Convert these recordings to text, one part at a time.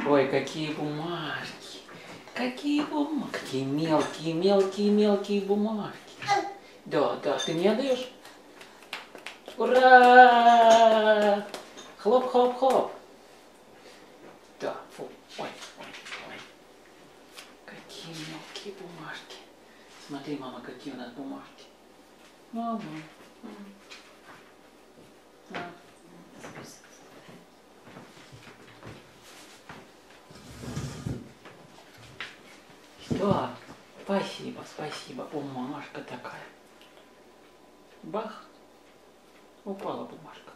Ой, какие бумажки. Какие бумажки. Какие мелкие, мелкие, мелкие бумажки. Да, да, ты мне отдаешь? Ура! Хлоп, хлоп, хлоп. Да, фу. Ой, ой, ой. Какие мелкие бумажки. Смотри, мама, какие у нас бумажки. Мама. Что? Спасибо, спасибо. Бумажка такая. Бах. Упала бумажка.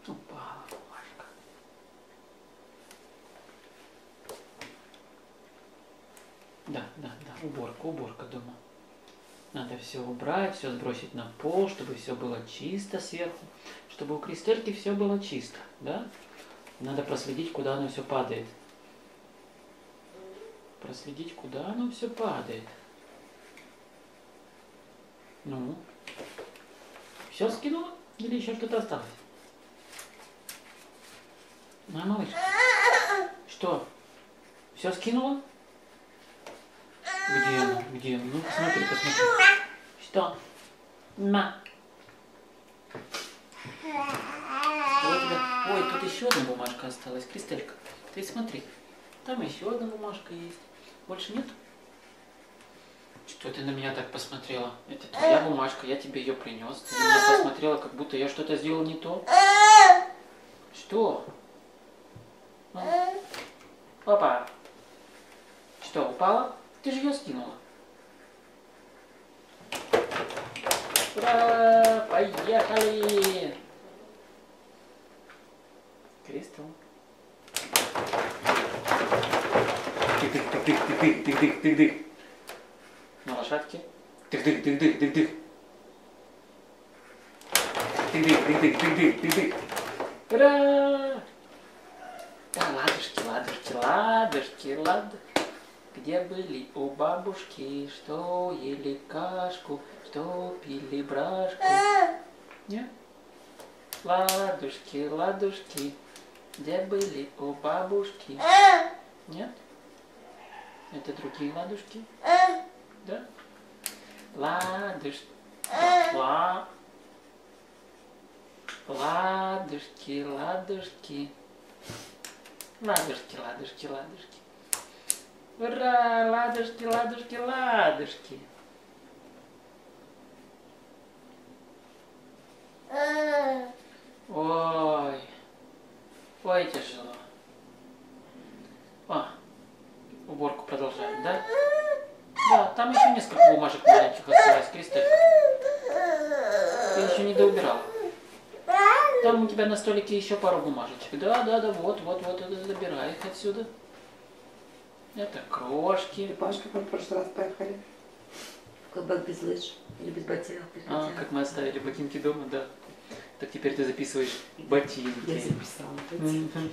Упала бумажка. Да, да, да. Уборка, уборка дома. Надо все убрать, все сбросить на пол, чтобы все было чисто сверху. Чтобы у Кристельки все было чисто, да? Надо проследить, куда оно все падает. Проследить, куда оно все падает. Ну? Все скинула? Или еще что-то осталось? На, малыш. Что? Все скинула? Где она? Где она? Ну, посмотри, посмотри. Что? На. Ой, тут еще одна бумажка осталась. Кристелька, ты смотри. Там еще одна бумажка есть. Больше нет? Что ты на меня так посмотрела? Это твоя бумажка, я тебе ее принес. Ты на меня посмотрела, как будто я что-то сделал не то. Что? Папа. Что, упала? Ты же ее скинула. Ура! Поехали! Кристал. Тык-тык-тык-тык-тык-тык-тык-тык. На лошадке. Тык-тык-тык-тык-тык-тык. Тык-тык-тык-тык-тык-тык-тык. Ура! Да, ладушки, ладушки, ладушки, ладушки. Где были у бабушки, что ели кашку, что пили брашку? Нет? Ладушки, ладушки, где были у бабушки? Нет? Это другие ладушки? Да? Ладушки, ладушки, ладушки. Ладушки, ладушки, ладушки. Ура! Ладушки, ладушки, ладушки. Ой. Ой, тяжело. О, уборку продолжаем, да? Да, там еще несколько бумажек маленьких осталось, Кристелька. Ты еще не доубирала. Там у тебя на столике еще пару бумажечек. Да, да, да, вот, вот, вот, забирай их отсюда. Это крошки. Пашка, как в прошлый раз поехали. В кабак без лыж или без ботинок. А, как мы оставили ботинки дома, да. Так теперь ты записываешь ботинки. Я записала ботинки.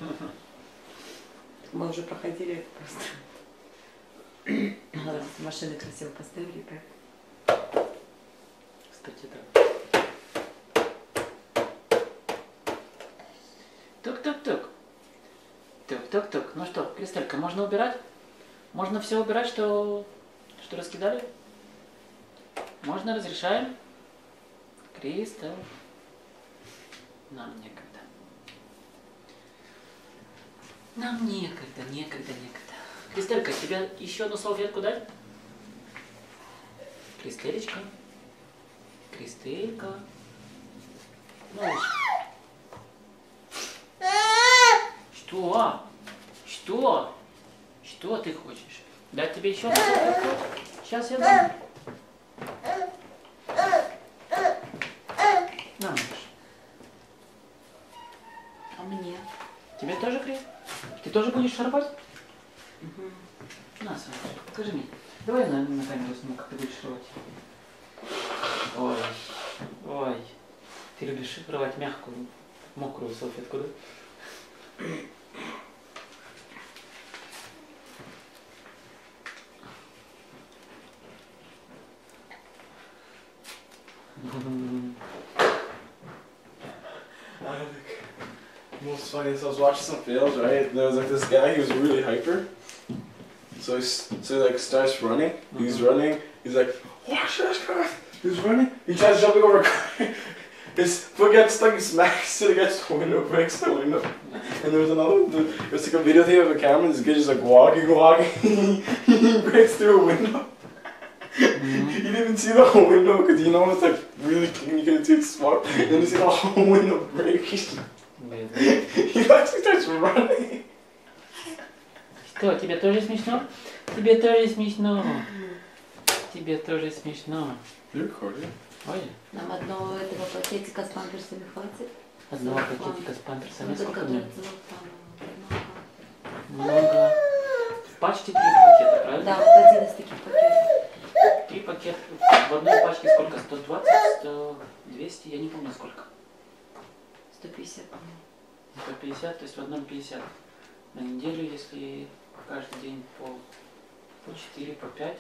Мы уже проходили это просто. Машины красиво поставили. Кстати, да. Тук-тук-тук. Тук-тук-тук. Ну что, Кристелька, можно убирать? Можно все убирать, что раскидали? Можно, разрешаем? Кристел. Нам некогда. Нам некогда, некогда, некогда. Кристелька, тебе еще одну салфетку дать? Кристелечка. Кристелька. Малыш. Что? Что? Что ты хочешь? Дать тебе еще одну салфетку? Сейчас я дам. На, малыш. А мне? Тебе тоже крем? Ты тоже будешь шарпать? Угу. На, Саня, покажи мне. Давай я на камеру сниму, как ты будешь шарпать. Ой, ой. Ты любишь рвать мягкую, мокрую салфетку, да? Most funny is I was watching some fails, right? And there was like this guy, he was really hyper. So he like starts running. He's running. He's like, watch this car. He's running. He tries jumping over a car. His foot gets stuck. He smacks it against the window, breaks the window. And there was another one. It was like a video tape of a camera. This guy just like walking. He breaks through a window. You didn't even see the whole window because you know it's like really clean. You couldn't see it smart. And then you see the whole window break. He actually starts running. Что, тебе тоже смешно? Тебе тоже смешно. Тебе тоже смешно. You're recording. Ой. Нам одного этого пакетика с памперсами хватит? Одного пакетика с памперсами. Сколько мне? Много. Много. В пачке 3 пакета, правильно? Да, вот один из таких пакетов. 3 пакета. В одной пачке сколько? 120, 100, 200? Я не помню сколько. 150, по-моему. 150, то есть в одном 50. На неделю, если каждый день по 4, по 5,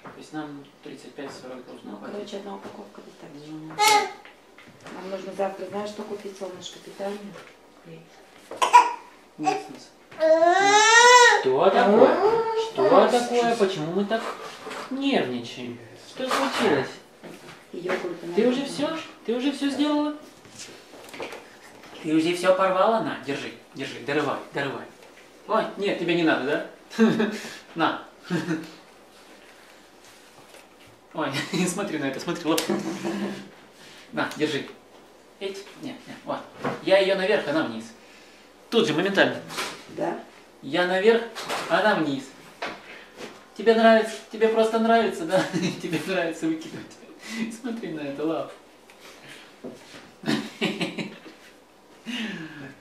то есть нам 35-40 должно хватить. Короче, одна упаковка достаточно. Нам нужно завтра, знаешь, что купить? Солнышко питание. Нет смысла. Что такое? Что такое? Почему мы так нервничаем? Что случилось? Ты уже все? Ты уже все сделала? Ты уже все порвала? На, держи, держи, дорывай, дорывай. Ой, нет, тебе не надо, да? На. Ой, смотри на это, смотри, лапку. На, держи. Нет, нет, вот. Я ее наверх, она вниз. Тут же, моментально. Да? Я наверх, она вниз. Тебе нравится? Тебе просто нравится, да? Тебе нравится выкидывать. Смотри на это, лап.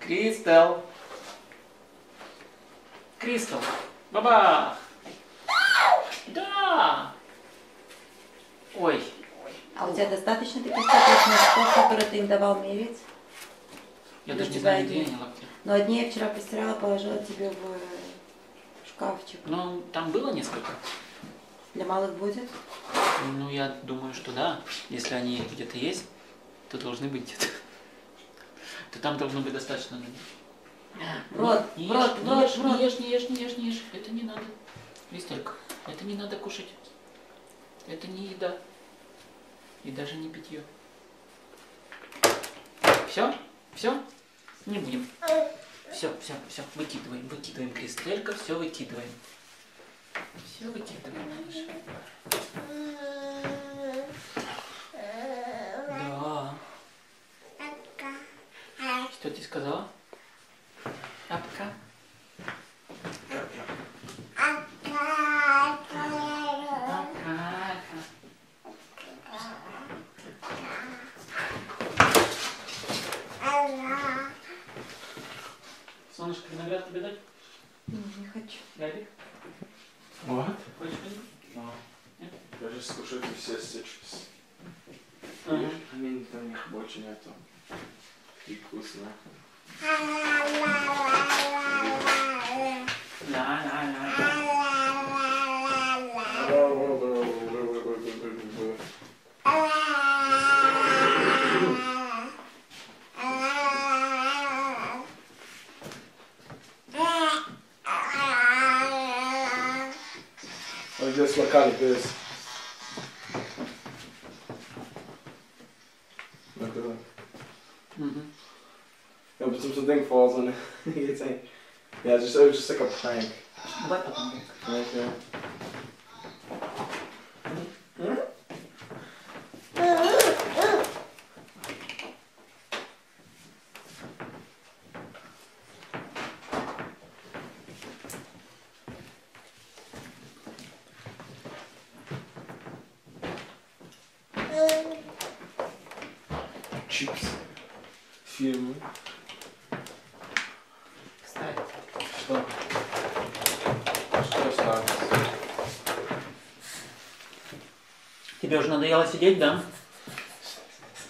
Кристал. Кристал. Баба. Да. Ой. А у тебя достаточно таких носков, которые ты им давал мерить? Я даже не знаю, где они лапти. Но одни я вчера постирала, положила тебе в шкафчик. Ну, там было несколько. Для малых будет? Ну, я думаю, что да. Если они где-то есть, то должны быть где-то. То там должно быть достаточно. Рот, Не рот, ешь, рот, не ешь, не ешь, не ешь, не ешь. Это не надо. Кристалька, это не надо кушать. Это не еда. И даже не питье. Все? Все? Не будем. Все, все, все. Выкидываем, выкидываем, Кристалька, все выкидываем. Все выкидываем, малыш. Да. Что ты сказала? Апка. Солнышко, виноград тебе дать? Не хочу. Гарик? What? Хочешь что-нибудь? No. Нет? Я же скушаю все citrus. Ага. Там их больше нету. И вкусно. Or just look at this. Look at that. Угу. Yeah, but something falls on it. It's like, yeah, it was just like a prank. Давай потом. Right there. Чипсы. Фирмы. Кстати. Что? Что осталось? Тебе уже надоело сидеть, да?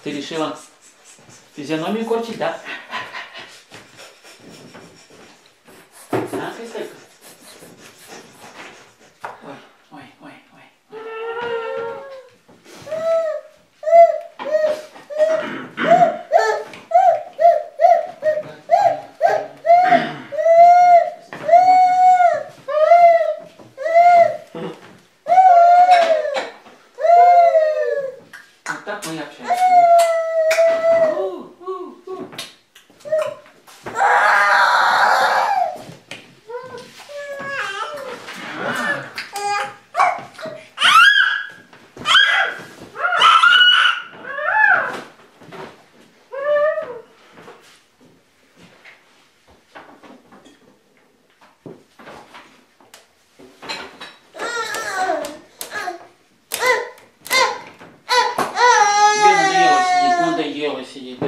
Ты решила физиономию корчить, да? А, Кристалька? Ой, ой, ой, ой. Надоело сидеть,